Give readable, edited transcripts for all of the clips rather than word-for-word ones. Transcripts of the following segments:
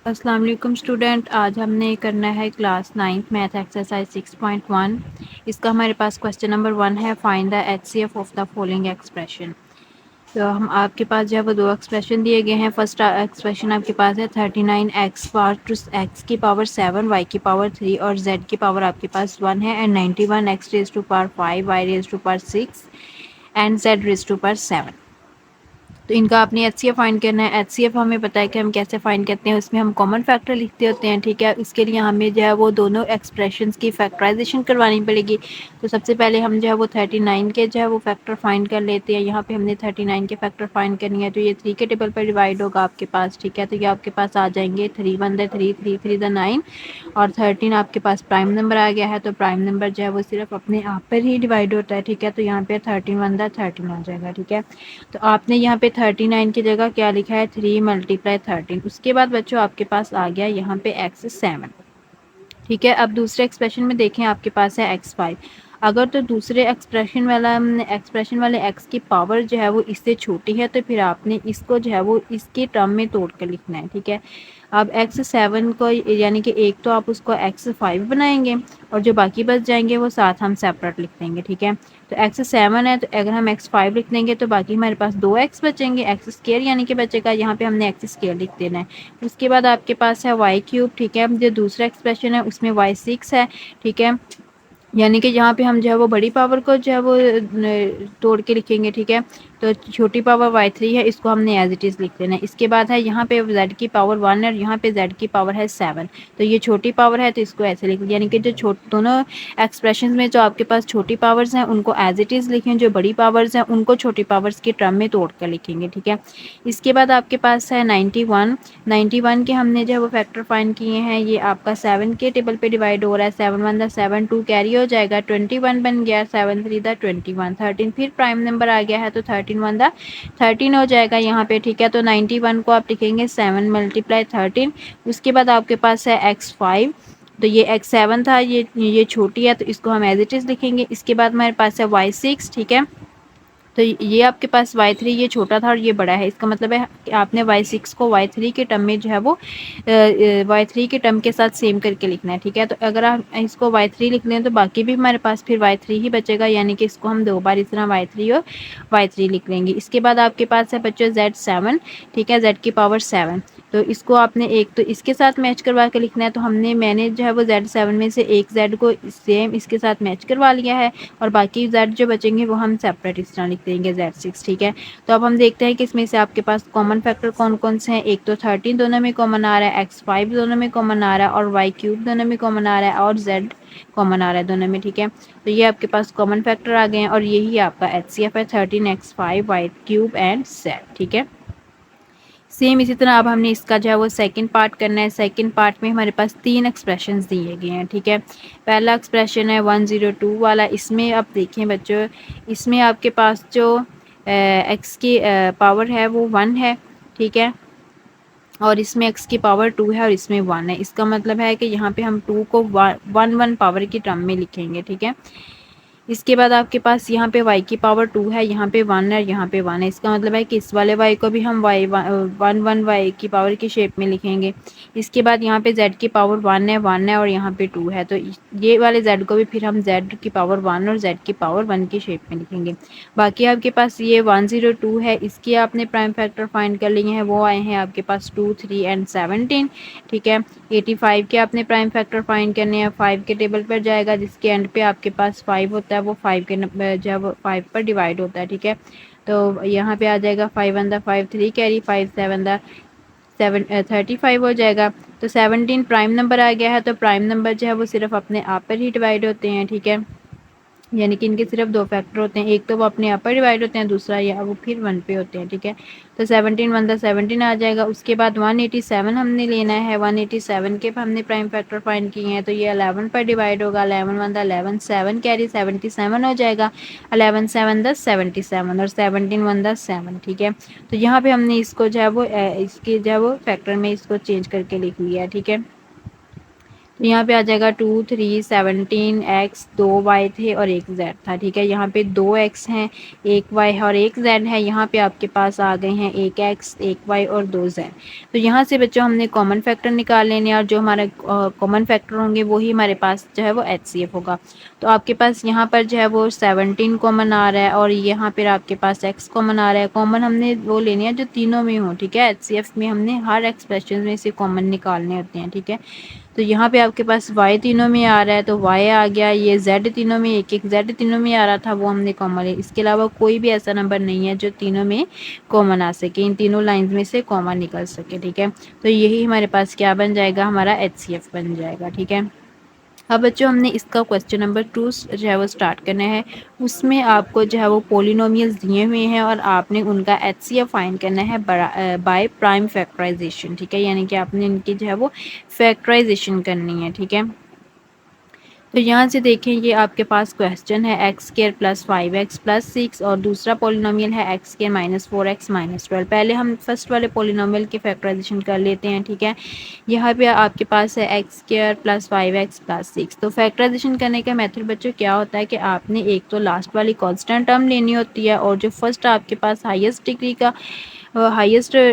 अस्सलाम वालेकुम स्टूडेंट, आज हमने करना है क्लास 9th मैथ एक्सरसाइज 6.1। इसका हमारे पास क्वेश्चन नंबर 1 है, find the HCF of the following expression. तो हम आपके पास जो है वो दो एक्सप्रेशन दिए गए हैं। फर्स्ट एक्सप्रेशन आपके पास है 39x पावर टू एक्स की पावर 7 वाई की पावर 3 और z की पावर आपके पास 1 है, and 91x raise to power 5 y raise to power 6 and z raise to power 7। तो इनका आपने एचसीएफ फाइंड करना है। एचसीएफ हमें पता है कि हम कैसे फाइंड करते हैं, उसमें हम कॉमन फैक्टर लिखते होते हैं, ठीक है। इसके लिए हमें जो है वो दोनों एक्सप्रेशंस की फैक्टराइजेशन करवानी पड़ेगी। तो सबसे पहले हम जो है वो 39 के जो है वो फैक्टर फाइंड कर लेते हैं। यहाँ पे हमने 39 के फैक्टर फाइंड करनी है, तो ये 3 के टेबल पर डिवाइड होगा आपके पास, ठीक है। तो ये आपके पास आ जाएंगे 3 1 3 3 3 9 और 13 आपके पास प्राइम नंबर आ गया है। तो प्राइम नंबर जो है वो सिर्फ अपने आप पर ही डिवाइड होता है, ठीक है। तो यहाँ पे 13 1 13 आ जाएगा, ठीक है। तो आपने यहाँ पे 39 की जगह क्या लिखा है, 3 मल्टीप्लाई 13। उसके बाद बच्चों आपके पास आ गया यहाँ पे x 7, ठीक है। अब दूसरे एक्सप्रेशन में देखें, आपके पास है x 5। अगर तो दूसरे एक्सप्रेशन वाले x की पावर जो है वो इससे छोटी है, तो फिर आपने इसको जो है वो इसके टर्म में तोड़ कर लिखना है, ठीक है। अब x 7 को यानी कि एक तो आप उसको x 5 बनाएंगे और जो बाकी बच जाएंगे वो साथ हम सेपरेट लिख देंगे, ठीक है। तो x 7 है, तो अगर हम x 5 लिख देंगे तो बाकी हमारे पास 2x बचेंगे, x स्क्वायर यानी कि बचेगा, यहाँ पे हमने x स्क्वायर लिख देना है। उसके बाद आपके पास है y क्यूब, ठीक है। जो दूसरा एक्सप्रेशन है उसमें y 6 है, ठीक है। यानी कि यहाँ पे हम जो है वो बड़ी पावर को जो है वो तोड़ के लिखेंगे, ठीक है। तो छोटी पावर y3 है, इसको हमने एज इट इज़ लिख देना है। इसके बाद है यहाँ पे z की पावर 1 है और यहाँ पे z की पावर है 7। तो ये छोटी पावर है तो इसको ऐसे लिख लिया, यानी कि जो दोनों एक्सप्रेशन में जो आपके पास छोटी पावर्स हैं उनको एज इट इज़ लिखें, जो बड़ी पावर्स हैं उनको छोटी पावर्स के टर्म में तोड़ कर लिखेंगे, ठीक है। इसके बाद आपके पास है 91 के हमने जो है वो फैक्टर फाइंड किए हैं। ये आपका 7 के टेबल पे डिवाइड हो रहा है, 7 1 7 2 कैरी हो जाएगा, 21 बन गया, 7 3 21, 13 फिर प्राइम नंबर आ गया है तो 13 1 13 हो जाएगा यहाँ पे, ठीक है। तो 91 को आप लिखेंगे 7 मल्टीप्लाई 13। उसके बाद आपके पास है x 5। तो ये x 7 था, ये छोटी है तो इसको हम एज इट इज़ लिखेंगे। इसके बाद हमारे पास है y 6, ठीक है। तो ये आपके पास y3 ये छोटा था और ये बड़ा है, इसका मतलब है कि आपने y6 को y3 के टर्म में जो है वो y3 के टर्म के साथ सेम करके लिखना है, ठीक है। तो अगर आप इसको y3 लिख लें तो बाकी भी हमारे पास फिर y3 ही बचेगा, यानी कि इसको हम दो बार इस तरह y3 और y3 लिख लेंगे। इसके बाद आपके पास है बच्चों z7, ठीक है, z की पावर 7। तो इसको आपने एक तो इसके साथ मैच करवा के लिखना है, तो मैंने जो है वो z7 में से एक z को सेम इसके साथ मैच करवा लिया है और बाकी z जो बचेंगे वो हम सेपरेट इस तरह लिख देंगे z6, ठीक है। तो अब हम देखते हैं कि इसमें से आपके पास कॉमन फैक्टर कौन कौन से हैं। एक तो 13 दोनों में कॉमन आ रहा है, x5 दोनों में कॉमन आ रहा है और y क्यूब दोनों में कॉमन आ रहा है और z कॉमन आ रहा है दोनों में, ठीक है। तो ये आपके पास कॉमन फैक्टर आ गए हैं और यही आपका एचसीएफ है, 13x5 y cube and z, ठीक है। सेम इसी तरह अब हमने इसका जो है वो सेकंड पार्ट करना है। सेकंड पार्ट में हमारे पास 3 एक्सप्रेशंस दिए गए हैं, ठीक है। पहला एक्सप्रेशन है 102 वाला। इसमें आप देखें बच्चों, इसमें आपके पास जो एक्स की पावर है वो 1 है, ठीक है, और इसमें x की पावर 2 है और इसमें 1 है। इसका मतलब है कि यहाँ पे हम 2 को 1 पावर की टर्म में लिखेंगे, ठीक है। इसके बाद आपके पास यहाँ पे y की पावर 2 है, यहाँ पे 1 है, यहाँ पे 1 है। इसका मतलब है कि इस वाले y को भी हम y 1 y की पावर की शेप में लिखेंगे। इसके बाद यहाँ पे z की पावर 1 है और यहाँ पे 2 है, तो ये वाले z को भी फिर हम z की पावर 1 और z की पावर 1 की शेप में लिखेंगे। बाकी आपके पास ये 102 है, इसकी आपने प्राइम फैक्टर फाइंड कर लिए हैं, वो आए हैं आपके पास 2 3 एंड 17, ठीक है। 85 के आपने प्राइम फैक्टर फाइंड करने हैं, 5 के टेबल पर जाएगा जिसके एंड पे आपके पास 5 होता है, वो 5 के जो है वो 5 पर डिवाइड होता है, ठीक है। तो यहाँ पे आ जाएगा 5 1 5 3 कैरी, 5 7 35 हो जाएगा। तो 17 प्राइम नंबर आ गया है, तो प्राइम नंबर जो है वो सिर्फ अपने आप पर ही डिवाइड होते हैं, ठीक है। यानी कि इनके सिर्फ दो फैक्टर होते हैं, एक तो वो अपने आप पर डिवाइड होते हैं, दूसरा या वो फिर 1 पे होते हैं, ठीक है। तो 17 1 17 आ जाएगा। उसके बाद 187 हमने लेना है, 187 के हमने प्राइम फैक्टर फाइंड किए हैं, तो ये 11 पर डिवाइड होगा, 11 1 11 7 कैरी 77 हो जाएगा, 11 7 77 और 17 1 7, ठीक है। तो यहाँ पे हमने इसको जो है वो इसके जो है वो फैक्टर में इसको चेंज करके लिख लिया है, ठीक है। तो यहाँ पे आ जाएगा 2 3 17 एक्स, 2 वाई थे और एक जेड था। ठीक है, यहाँ पे 2 एक्स हैं, 1 वाई है और एक जेड है। यहाँ पे आपके पास आ गए हैं 1 एक्स, 1 वाई और 2 जेड। तो यहाँ से बच्चों हमने कॉमन फैक्टर निकाल लेने और जो हमारे कॉमन फैक्टर होंगे वही हमारे पास जो है वो HCF होगा। तो आपके पास यहाँ पर जो है वो 17 कॉमन आ रहा है और यहाँ पर आपके पास एक्स कॉमन आ रहा है। कॉमन हमने वो लेने हैं जो तीनों में हो। ठीक है, HCF में हमने हर एक्सप्रेशन में से कॉमन निकालने होते हैं। ठीक है, तो यहाँ पे आपके पास y तीनों में आ रहा है तो y आ गया। ये z तीनों में, एक एक z तीनों में आ रहा था वो हमने कॉमन ले। इसके अलावा कोई भी ऐसा नंबर नहीं है जो तीनों में कॉमन आ सके, इन तीनों लाइंस में से कॉमन निकल सके। ठीक है, तो यही हमारे पास क्या बन जाएगा, हमारा HCF बन जाएगा। ठीक है, अब बच्चों हमने इसका क्वेश्चन नंबर 2 जो है वो स्टार्ट करना है। उसमें आपको जो है वो पोलिनोमियल्स दिए हुए हैं और आपने उनका HCF फाइंड करना है बाय प्राइम फैक्टराइजेशन। ठीक है, यानी कि आपने इनकी जो है वो फैक्टराइजेशन करनी है। ठीक है, तो यहाँ से देखें ये आपके पास क्वेश्चन है x square plus 5x plus 6 और दूसरा पोलिनोमियल है x square minus 4x minus 12। पहले हम फर्स्ट वाले पोलिनोमियल की फैक्टराइजेशन कर लेते हैं। ठीक है, यहाँ पे आपके पास है x square plus 5x plus 6। तो फैक्टराइजेशन करने का मेथड बच्चों क्या होता है कि आपने एक तो लास्ट वाली कॉन्स्टेंट टर्म लेनी होती है और जो फर्स्ट आपके पास हाईएस्ट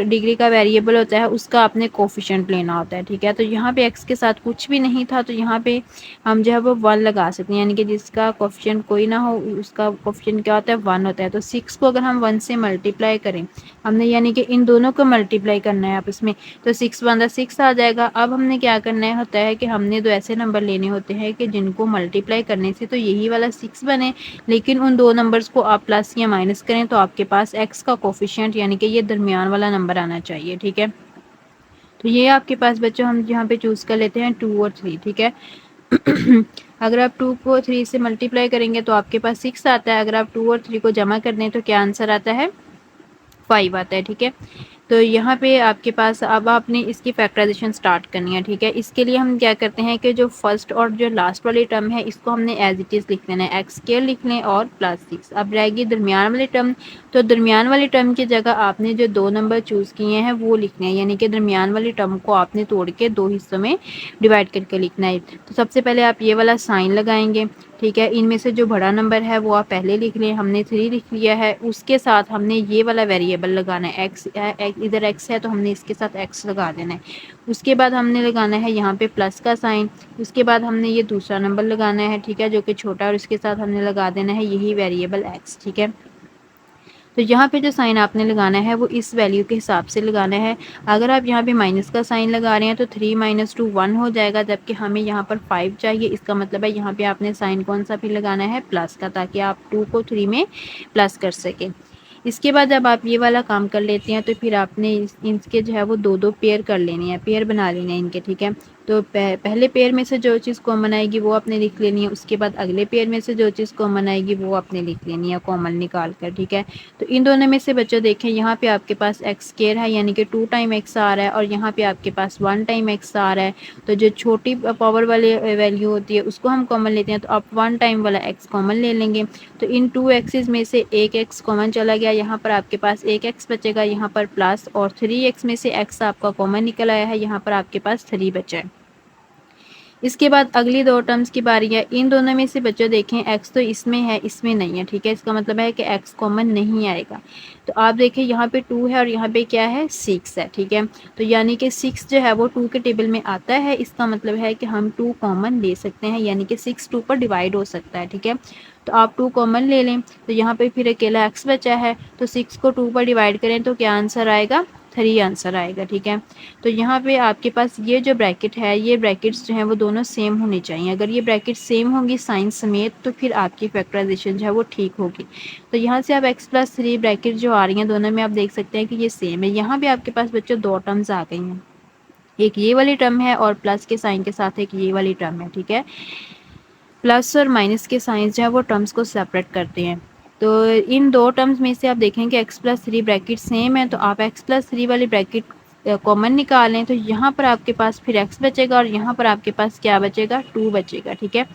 डिग्री का वेरिएबल होता है उसका आपने कोफिशिएंट लेना होता है। ठीक है, तो यहाँ पे x के साथ कुछ भी नहीं था तो यहाँ पे हम जो है वो 1 लगा सकते हैं, यानी कि जिसका कोफिशिएंट कोई ना हो उसका कोफिशिएंट क्या होता है, 1 होता है। तो 6 को अगर हम 1 से मल्टीप्लाई करें हमने, यानी कि इन दोनों को मल्टीप्लाई करना है आपस में, तो 6 वन 6 आ जाएगा। अब हमने क्या करना है होता है कि हमने दो ऐसे नंबर लेने होते हैं कि जिनको मल्टीप्लाई करने से तो यही वाला 6 बने, लेकिन उन दो नंबर्स को आप प्लस या माइनस करें तो आपके पास x का कोफिशिएंट यानी कि ये दरमियान वाला नंबर आना चाहिए। ठीक है, तो ये आपके पास बच्चों हम यहाँ पे चूज़ कर लेते हैं 2 और 3। ठीक है, अगर आप 2 को 3 से मल्टीप्लाई करेंगे तो आपके पास 6 आता है। अगर आप 2 और 3 को जमा कर दें तो क्या आंसर आता है, 5 आता है। ठीक है, तो यहाँ पे आपके पास अब आपने इसकी फैक्टराइजेशन स्टार्ट करनी है। ठीक है, इसके लिए हम क्या करते हैं कि जो फर्स्ट और जो लास्ट वाली टर्म है इसको हमने एज इट इज़ लिख देना है, एक्स स्क्वायर लिख लें और प्लस 6। अब रहेगी दरमियान वाली टर्म, तो दरमियान वाली टर्म की जगह आपने जो दो नंबर चूज़ किए हैं वो लिखने हैं, यानी कि दरमियान वाली टर्म को आपने तोड़ के दो हिस्सों में डिवाइड करके लिखना है। तो सबसे पहले आप ये वाला साइन लगाएंगे। ठीक है, इनमें से जो बड़ा नंबर है वो आप पहले लिख लें, हमने 3 लिख लिया है। उसके साथ हमने ये वाला वेरिएबल लगाना है, एक्स इधर एक्स है तो हमने इसके साथ एक्स लगा देना है। उसके बाद हमने लगाना है यहाँ पे प्लस का साइन। उसके बाद हमने ये दूसरा नंबर लगाना है, ठीक है, जो कि छोटा है और इसके साथ हमने लगा देना है यही वेरिएबल एक्स। ठीक है, तो यहाँ पे जो साइन आपने लगाना है वो इस वैल्यू के हिसाब से लगाना है। अगर आप यहाँ पे माइनस का साइन लगा रहे हैं तो 3 - 2 1 हो जाएगा, जबकि हमें यहाँ पर 5 चाहिए। इसका मतलब है यहाँ पे आपने साइन कौन सा भी लगाना है, प्लस का, ताकि आप 2 को 3 में प्लस कर सकें। इसके बाद जब आप ये वाला काम कर लेते हैं तो फिर आपने इनके जो है वो दो दो पेयर कर लेने हैं, पेयर बना लेने हैं इनके। ठीक है, तो पहले पेयर में से जो चीज़ कॉमन आएगी वो आपने लिख लेनी है। उसके बाद अगले पेयर में से जो चीज़ कॉमन आएगी वो आपने लिख लेनी है कॉमन निकाल कर। ठीक है, तो इन दोनों में से बच्चों देखें यहाँ पे आपके पास एक्स स्क्वायर है यानी कि 2 टाइम एक्स आ रहा है और यहाँ पे आपके पास 1 टाइम एक्स आ रहा है। तो जो छोटी पावर वाली वैल्यू होती है उसको हम कॉमन लेते हैं, तो आप 1 टाइम वाला एक्स कॉमन ले लेंगे। तो इन 2 एक्सिस में से एक एक्स कॉमन चला गया, यहाँ पर आपके पास एक एक्स बचेगा, यहाँ पर प्लस, और 3 एक्स में से एक्स आपका कॉमन निकल आया है, यहाँ पर आपके पास 3 बचा है। इसके बाद अगली दो टर्म्स की बारी है। इन दोनों में से बच्चों देखें एक्स तो इसमें है, इसमें नहीं है। ठीक है, इसका मतलब है कि एक्स कॉमन नहीं आएगा। तो आप देखें यहाँ पे 2 है और यहाँ पे क्या है, 6 है। ठीक है, तो यानी कि 6 जो है वो 2 के टेबल में आता है। इसका मतलब है कि हम 2 कॉमन ले सकते हैं, यानी कि 6 2 पर डिवाइड हो सकता है। ठीक है, तो आप 2 कॉमन ले लें तो यहाँ पे फिर अकेला एक्स बचा है, तो 6 को 2 पर डिवाइड करें तो क्या आंसर आएगा, 3 आंसर आएगा। ठीक है, तो यहाँ पे आपके पास ये जो ब्रैकेट है, ये ब्रैकेट्स जो हैं वो दोनों सेम होनी चाहिए। अगर ये ब्रैकेट सेम होंगी साइन समेत तो फिर आपकी फैक्टराइजेशन जो है वो ठीक होगी। तो यहाँ से आप x+3 ब्रैकेट जो आ रही हैं दोनों में आप देख सकते हैं कि ये सेम है। यहाँ पे आपके पास बच्चों दो टर्म्स आ गई हैं, एक ये वाली टर्म है और प्लस के साइन के साथ एक ये वाली टर्म है। ठीक है, प्लस और माइनस के साइंस जो है वो टर्म्स को सेपरेट करते हैं। तो इन दो टर्म्स में से आप देखें कि x+3 ब्रैकेट सेम है, तो आप x+3 वाली ब्रैकेट कॉमन निकालें तो यहाँ पर आपके पास फिर x बचेगा और यहाँ पर आपके पास क्या बचेगा, 2 बचेगा। ठीक है,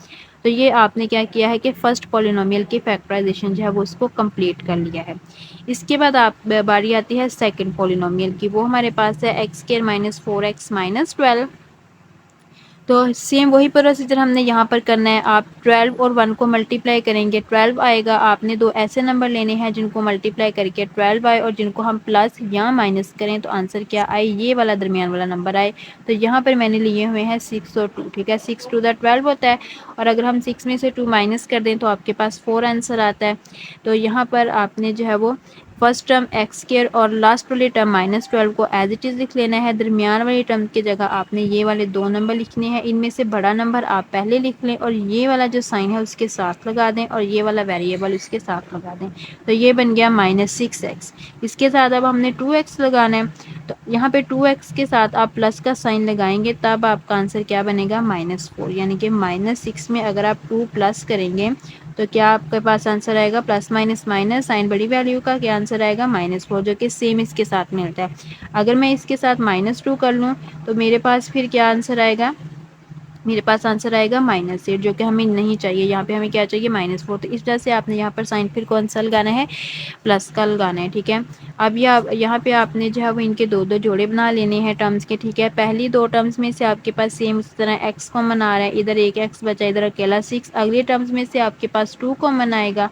तो ये आपने क्या किया है कि फर्स्ट पॉलिनोमियल की फैक्टराइजेशन जो है वो उसको कंप्लीट कर लिया है। इसके बाद आप बारी आती है सेकंड पॉलिनोमियल की, वो हमारे पास है x² - 4x - 12। तो सेम वही प्रोसीजर हमने यहाँ पर करना है। आप 12 और 1 को मल्टीप्लाई करेंगे, 12 आएगा। आपने दो ऐसे नंबर लेने हैं जिनको मल्टीप्लाई करके 12 आए और जिनको हम प्लस या माइनस करें तो आंसर क्या आए, ये वाला दरमियान वाला नंबर आए। तो यहाँ पर मैंने लिए हुए हैं 6 और 2, ठीक है। 6 टू द 12 होता है और अगर हम 6 में से 2 माइनस कर दें तो आपके पास 4 आंसर आता है। तो यहाँ पर आपने जो है वो फर्स्ट टर्म एक्स स्क्वायर और लास्ट वाली टर्म -12 को एज इट इज़ लिख लेना है। दरमियान वाली टर्म की जगह आपने ये वाले दो नंबर लिखने हैं। इनमें से बड़ा नंबर आप पहले लिख लें और ये वाला जो साइन है उसके साथ लगा दें और ये वाला वेरिएबल उसके साथ लगा दें। तो ये बन गया -6x। इसके साथ अब हमने 2x लगाना है। तो यहाँ पे 2x के साथ आप प्लस का साइन लगाएंगे तब आपका आंसर क्या बनेगा, -4। यानी कि -6 में अगर आप 2 प्लस करेंगे तो क्या आपके पास आंसर आएगा, प्लस माइनस माइनस साइन बड़ी वैल्यू का क्या आंसर आएगा, -4, जो कि सेम इसके साथ मिलता है। अगर मैं इसके साथ -2 कर लूँ तो मेरे पास फिर क्या आंसर आएगा, मेरे पास आंसर आएगा -8, जो कि हमें नहीं चाहिए। यहाँ पे हमें क्या चाहिए, -4। तो इस वजह से आपने यहाँ पर साइन फिर कौन सा लगाना है, प्लस का लगाना है, ठीक है। अब यहाँ पे आपने जो है वो इनके दो दो जोड़े बना लेने हैं टर्म्स के, ठीक है। पहली दो टर्म्स में से आपके पास सेम उस तरह x कॉमन आ रहा है, इधर एक x बचा, इधर अकेला 6। अगले टर्म्स में से आपके पास 2 कॉमन आएगा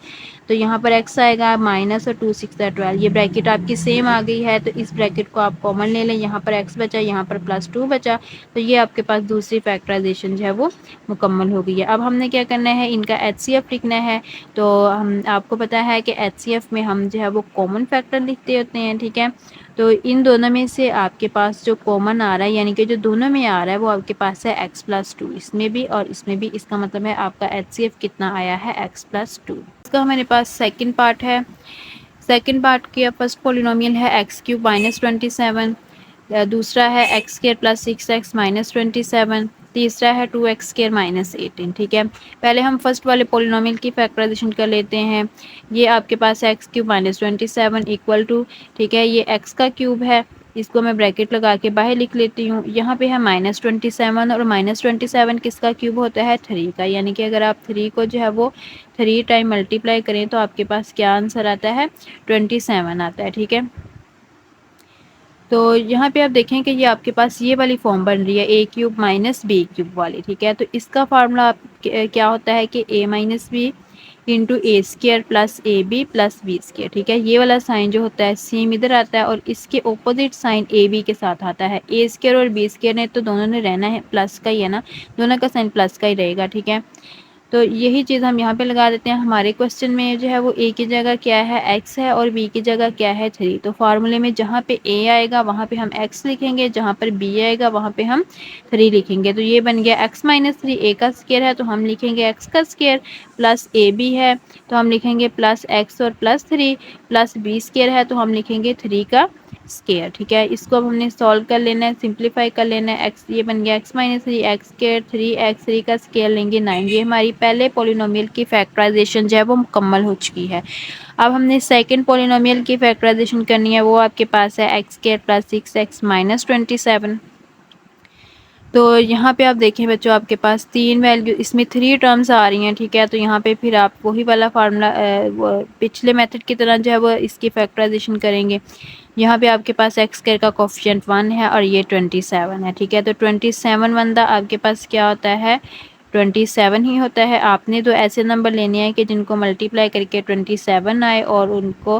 तो यहाँ पर x आएगा माइनस और 2 6 12। ये ब्रैकेट आपकी सेम आ गई है तो इस ब्रैकेट को आप कॉमन ले लें। यहाँ पर x बचा, यहाँ पर +2 बचा, तो ये आपके पास दूसरी फैक्टराइजेशन जो है वो मुकम्मल हो गई है। अब हमने क्या करना है, इनका HCF लिखना है। तो हम आपको पता है कि HCF में हम जो है वो कॉमन फैक्टर लिखते होते हैं, ठीक है। तो इन दोनों में से आपके पास जो कॉमन आ रहा है, यानी कि जो दोनों में आ रहा है वो आपके पास है x+2, इसमें भी और इसमें भी। इसका मतलब है आपका HCF कितना आया है, x+2। इसका हमारे पास सेकंड पार्ट है। सेकंड पार्ट के फर्स्ट पोलिनोमियल है x³ -27, दूसरा है x² + 6x -27, तीसरा है 2x² -18, ठीक है। पहले हम फर्स्ट वाले पोलिनोमियल की फैक्टराइजेशन कर लेते हैं। ये आपके पास x³ -27 इक्वल टू, ठीक है, ये x का क्यूब है, इसको मैं ब्रैकेट लगा के बाहर लिख लेती हूँ। यहाँ पे है -27 और -27 किसका क्यूब होता है, 3 का। यानी कि अगर आप 3 को जो है वो 3 टाइम मल्टीप्लाई करें तो आपके पास क्या आंसर आता है, 27 आता है, ठीक है। तो यहाँ पे आप देखें कि ये आपके पास ये वाली फॉर्म बन रही है, a³ - b³ वाली, ठीक है। तो इसका फार्मूला आप क्या होता है कि a - b into a² + ab + b², ठीक है। ये वाला साइन जो होता है सेम इधर आता है और इसके ऑपोजिट साइन ab के साथ आता है। a² और b² ने तो दोनों ने रहना है प्लस का ही है ना, दोनों का साइन प्लस का ही रहेगा, ठीक है। तो यही चीज़ हम यहाँ पे लगा देते हैं। हमारे क्वेश्चन में जो है वो a की जगह क्या है, x है, और b की जगह क्या है, 3। तो फार्मूले में जहाँ पे a आएगा वहाँ पे हम x लिखेंगे, जहाँ पर b आएगा वहाँ पे हम 3 लिखेंगे। तो ये बन गया x - 3, a का स्क्वायर है तो हम लिखेंगे x का स्क्वायर, प्लस ab है तो हम लिखेंगे प्लस x और +3, प्लस b² है तो हम लिखेंगे 3 का स्क्वायर, ठीक है। इसको अब हमने सॉल्व कर लेना है, सिंप्लीफाई कर लेना है। x ये बन गया x - 3, x² 3x, 3 का स्क्वायर लेंगे 9। ये हमारी पहले पोलिनोमियल की फैक्टराइजेशन जो है वो मुकम्मल हो चुकी है। अब हमने सेकंड पोलिनोमियल की फैक्टराइजेशन करनी है, वो आपके पास है x² + 6x -27। तो यहाँ पे आप देखें बच्चों, आपके पास 3 वैल्यू, इसमें 3 टर्म्स आ रही हैं, ठीक है। तो यहाँ पे फिर आप वही वाला फार्मूला पिछले मेथड की तरह जो है वो इसकी फैक्टराइजेशन करेंगे। यहाँ पे आपके पास x² का कोफिशिएंट 1 है और ये 27 है, ठीक है। तो 27 बंदा आपके पास क्या होता है, 27 ही होता है। आपने तो ऐसे नंबर लेने हैं कि जिनको मल्टीप्लाई करके 27 आए और उनको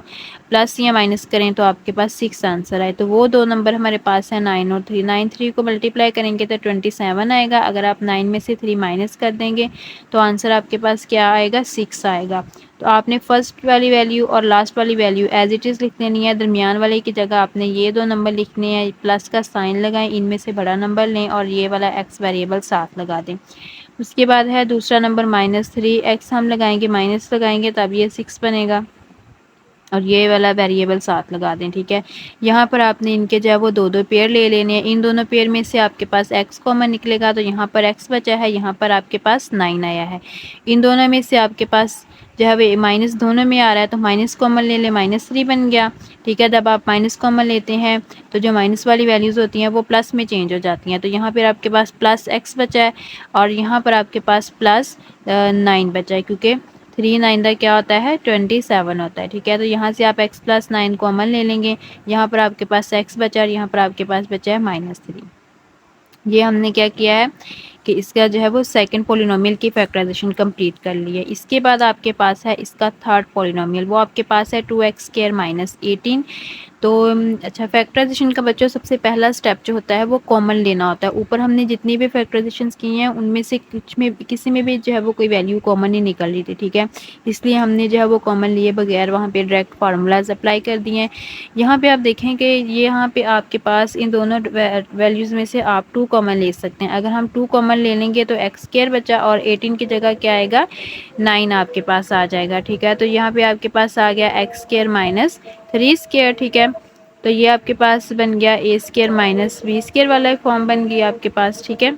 प्लस या माइनस करें तो आपके पास 6 आंसर आए। तो वो दो नंबर हमारे पास है 9 और 3। 9 3 को मल्टीप्लाई करेंगे तो 27 आएगा। अगर आप 9 में से 3 माइनस कर देंगे तो आंसर आपके पास क्या आएगा, 6 आएगा। तो आपने फर्स्ट वाली वैल्यू और लास्ट वाली वैल्यू एज इट इज़ लिख लेनी है। दरमियान वाले की जगह आपने ये दो नंबर लिखने हैं, प्लस का साइन लगाएं, इनमें से बड़ा नंबर लें और ये वाला x वेरिएबल साथ लगा दें। उसके बाद है दूसरा नंबर -3x, हम लगाएंगे माइनस लगाएंगे तब ये 6 बनेगा और ये वाला वेरिएबल साथ लगा दें, ठीक है। यहाँ पर आपने इनके जो है वो दो दो पेयर ले लेने हैं। इन दोनों पेयर में से आपके पास x कॉमन निकलेगा तो यहाँ पर x बचा है, यहाँ पर आपके पास 9 आया है। इन दोनों में से आपके पास जो है वो माइनस दोनों में आ रहा है तो माइनस कॉमन ले लें, -3 बन गया, ठीक है। जब आप माइनस कॉमन लेते हैं तो जो माइनस वाली वैल्यूज़ होती हैं वो प्लस में चेंज हो जाती हैं। तो यहाँ पर आपके पास +x बचा है और यहाँ पर आपके पास +9 बचा है, क्योंकि 3 9 का क्या होता है, 27 होता है, ठीक है। तो यहाँ से आप x + 9 कॉमन ले लेंगे। यहाँ पर आपके पास x बचा और यहाँ पर आपके पास बचा है -3। ये हमने क्या किया है कि इसका जो है वो सेकंड पोलिनोमियल की फैक्टराइजेशन कंप्लीट कर ली है। इसके बाद आपके पास है इसका थर्ड पोलिनोमियल, वो आपके पास है 2x² माइनस 18। तो अच्छा, फैक्टराइजेशन का बच्चों सबसे पहला स्टेप जो होता है वो कॉमन लेना होता है। ऊपर हमने जितनी भी फैक्टराइजेशंस की हैं उनमें से कुछ में किसी में भी जो है वो कोई वैल्यू कॉमन नहीं निकल रही थी, ठीक है। इसलिए हमने जो है वो कॉमन लिए बगैर वहाँ पे डायरेक्ट फार्मूलाज अप्लाई कर दिए हैं। यहाँ पे आप देखें कि ये यहाँ पे आपके पास इन दोनों वैल्यूज़ में से आप 2 कॉमन ले सकते हैं। अगर हम 2 कॉमन ले लेंगे तो x² बचा और 18 की जगह क्या आएगा, 9 आपके पास आ जाएगा, ठीक है। तो यहाँ पे आपके पास आ गया x² माइनस 3², ठीक है। तो ये आपके पास बन गया a² माइनस b² वाला एक फॉर्म बन गया आपके पास, ठीक है।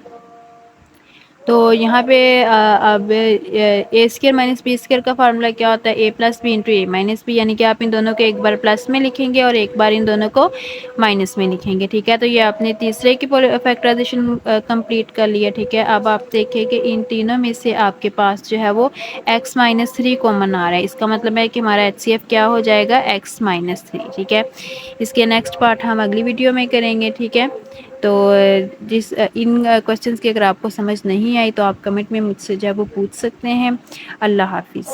तो यहाँ पे अब a² माइनस b² का फार्मूला क्या होता है, a plus b into a minus b, यानी कि आप इन दोनों को एक बार प्लस में लिखेंगे और एक बार इन दोनों को माइनस में लिखेंगे, ठीक है। तो ये आपने तीसरे की फैक्टराइजेशन कंप्लीट कर लिया, ठीक है। अब आप देखिए कि इन तीनों में से आपके पास जो है वो x माइनस 3 कॉमन आ रहा है। इसका मतलब है कि हमारा HCF क्या हो जाएगा, x माइनस 3, ठीक है। इसके नेक्स्ट पार्ट हम अगली वीडियो में करेंगे, ठीक है। तो इन क्वेश्चंस की अगर आपको समझ नहीं आई तो आप कमेंट में मुझसे जो है वो पूछ सकते हैं। अल्लाह हाफिज़।